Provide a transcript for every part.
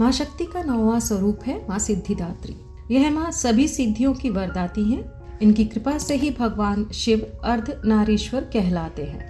माँ शक्ति का 9वां स्वरूप है माँ सिद्धिदात्री। यह माँ सभी सिद्धियों की वरदाती हैं। इनकी कृपा से ही भगवान शिव अर्धनारीश्वर कहलाते हैं।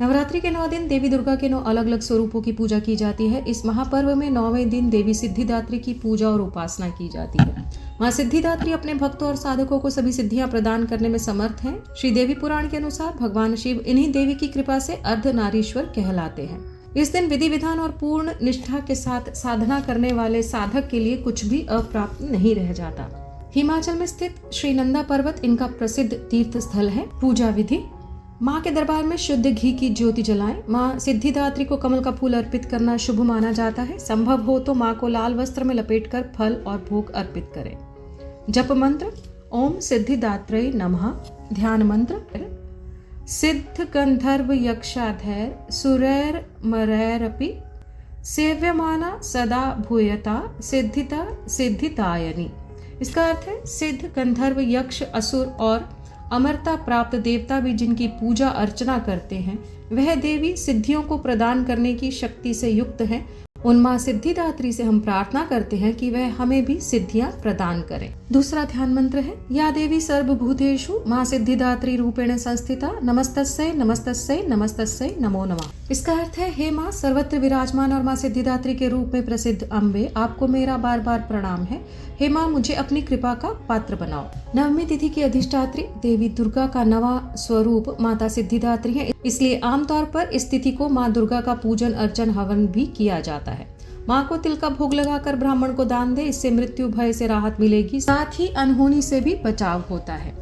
नवरात्रि के 9 दिन देवी दुर्गा के 9 अलग अलग स्वरूपों की पूजा की जाती है। इस महापर्व में 9वें दिन देवी सिद्धिदात्री की पूजा और उपासना की जाती है। माँ सिद्धिदात्री अपने भक्तों और साधकों को सभी सिद्धियां प्रदान करने में समर्थ हैं। श्री देवी पुराण के अनुसार भगवान शिव इन्हीं देवी की कृपा से अर्धनारीश्वर कहलाते हैं। इस दिन विधि विधान और पूर्ण निष्ठा के साथ साधना करने वाले साधक के लिए कुछ भी अप्राप्त नहीं रह जाता। हिमाचल में स्थित श्री नंदा पर्वत इनका प्रसिद्ध तीर्थ स्थल है। पूजा विधि: माँ के दरबार में शुद्ध घी की ज्योति जलाएं। माँ सिद्धिदात्री को कमल का फूल अर्पित करना शुभ माना जाता है। संभव हो तो माँ को लाल वस्त्र में लपेटकर फल और भोग अर्पित करें। जप मंत्र: ओम सिद्धिदात्रै नमः। ध्यान मंत्र: सिद्ध गंधर्व यक्षाधैर सुरैर मरैरपि सेव्यमाना सदा भूयता सिद्धिता सिद्धितायनी। इसका अर्थ है सिद्ध गंधर्व यक्ष असुर और अमरता प्राप्त देवता भी जिनकी पूजा अर्चना करते हैं, वह देवी सिद्धियों को प्रदान करने की शक्ति से युक्त है। उन माँ सिद्धिदात्री से हम प्रार्थना करते हैं कि वह हमें भी सिद्धियां प्रदान करें। दूसरा ध्यान मंत्र है या देवी सर्वभूतेषु माँ सिद्धिदात्री रूपेण संस्थिता नमस्तस्यै नमस्तस्यै नमस्तस्यै नमो नमः। इसका अर्थ है हे माँ सर्वत्र विराजमान और माँ सिद्धिदात्री के रूप में प्रसिद्ध अम्बे, आपको मेरा बार बार प्रणाम है। हे माँ मुझे अपनी कृपा का पात्र बनाओ। नवमी तिथि की अधिष्ठात्री देवी दुर्गा का 9वां स्वरूप माता सिद्धिदात्री है, इसलिए आमतौर पर इस तिथि को माँ दुर्गा का पूजन अर्चन हवन भी किया जाता है। माँ को तिल का भोग लगाकर ब्राह्मण को दान दे, इससे मृत्यु भय से राहत मिलेगी, साथ ही अनहोनी से भी बचाव होता है।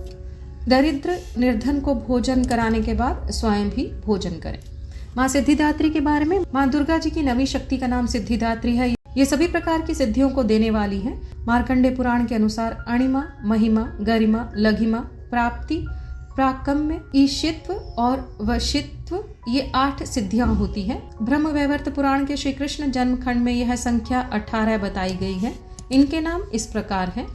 दरिद्र निर्धन को भोजन कराने के बाद स्वयं भी भोजन करें। माँ सिद्धिदात्री के बारे में: माँ दुर्गा जी की 9वीं शक्ति का नाम सिद्धिदात्री है। ये सभी प्रकार की सिद्धियों को देने वाली है। मार्कंडे पुराण के अनुसार अणिमा, महिमा, गरिमा, लघिमा, प्राप्ति, प्राकम्य, ईशित्व और वशित्व ये 8 सिद्धियां होती हैं। ब्रह्म वैवर्त पुराण के श्री कृष्ण जन्म खंड में यह संख्या 18 बताई गई है। इनके नाम इस प्रकार हैं: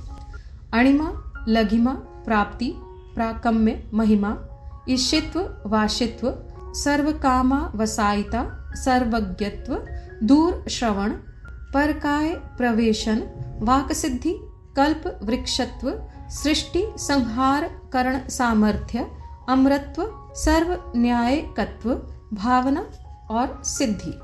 अणिमा, लघिमा, प्राप्ति, प्राकम्य, महिमा, ईशित्व, वाशित्व, सर्वकामा वसायिता, सर्वज्ञत्व, दूर श्रवण, परकाय प्रवेशन, वाक सिद्धि, कल्प वृक्षत्व, सृष्टि संहार करण सामर्थ्य, अमरत्व, सर्व न्यायकत्व, भावना और सिद्धि।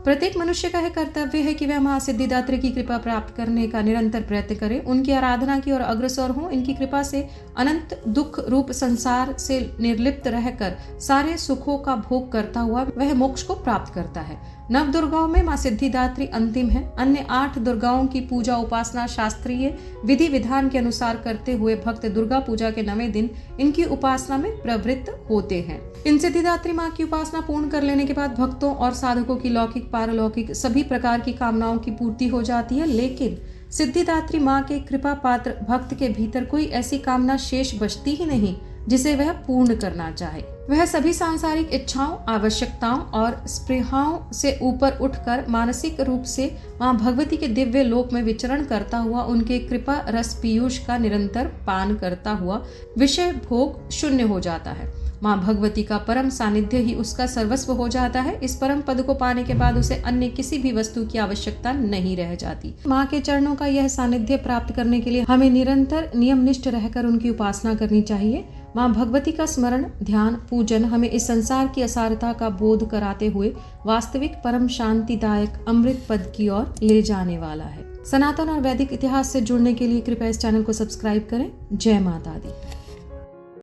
प्रत्येक मनुष्य का यह कर्तव्य है कि वह माँ सिद्धिदात्री की कृपा प्राप्त करने का निरंतर प्रयत्न करे, उनकी आराधना की ओर अग्रसर हो। इनकी कृपा से अनंत दुख रूप संसार से निर्लिप्त रहकर सारे सुखों का भोग करता हुआ वह मोक्ष को प्राप्त करता है। 9 दुर्गाओं में माँ सिद्धिदात्री अंतिम है। अन्य 8 दुर्गाओं की पूजा उपासना शास्त्रीय विधि विधान के अनुसार करते हुए भक्त दुर्गा पूजा के 9वें दिन इनकी उपासना में प्रवृत्त होते हैं। इन सिद्धिदात्री माँ की उपासना पूर्ण कर लेने के बाद भक्तों और साधकों की लौकिक पारलौकिक सभी प्रकार की कामनाओं की पूर्ति हो जाती है। लेकिन सिद्धिदात्री माँ के कृपा पात्र भक्त के भीतर कोई ऐसी कामना शेष बचती ही नहीं जिसे वह पूर्ण करना चाहे। वह सभी सांसारिक इच्छाओं, आवश्यकताओं और स्पृहाओं से ऊपर उठकर मानसिक रूप से माँ भगवती के दिव्य लोक में विचरण करता हुआ उनके कृपा रस पीयूष का निरंतर पान करता हुआ विषय भोग शून्य हो जाता है। माँ भगवती का परम सानिध्य ही उसका सर्वस्व हो जाता है। इस परम पद को पाने के बाद उसे अन्य किसी भी वस्तु की आवश्यकता नहीं रह जाती। माँ के चरणों का यह सानिध्य प्राप्त करने के लिए हमें निरंतर नियमनिष्ठ रहकर उनकी उपासना करनी चाहिए। माँ भगवती का स्मरण, ध्यान, पूजन हमें इस संसार की असारता का बोध कराते हुए वास्तविक परम शांतिदायक अमृत पद की ओर ले जाने वाला है। सनातन और वैदिक इतिहास से जुड़ने के लिए कृपया इस चैनल को सब्सक्राइब करें। जय माता दी।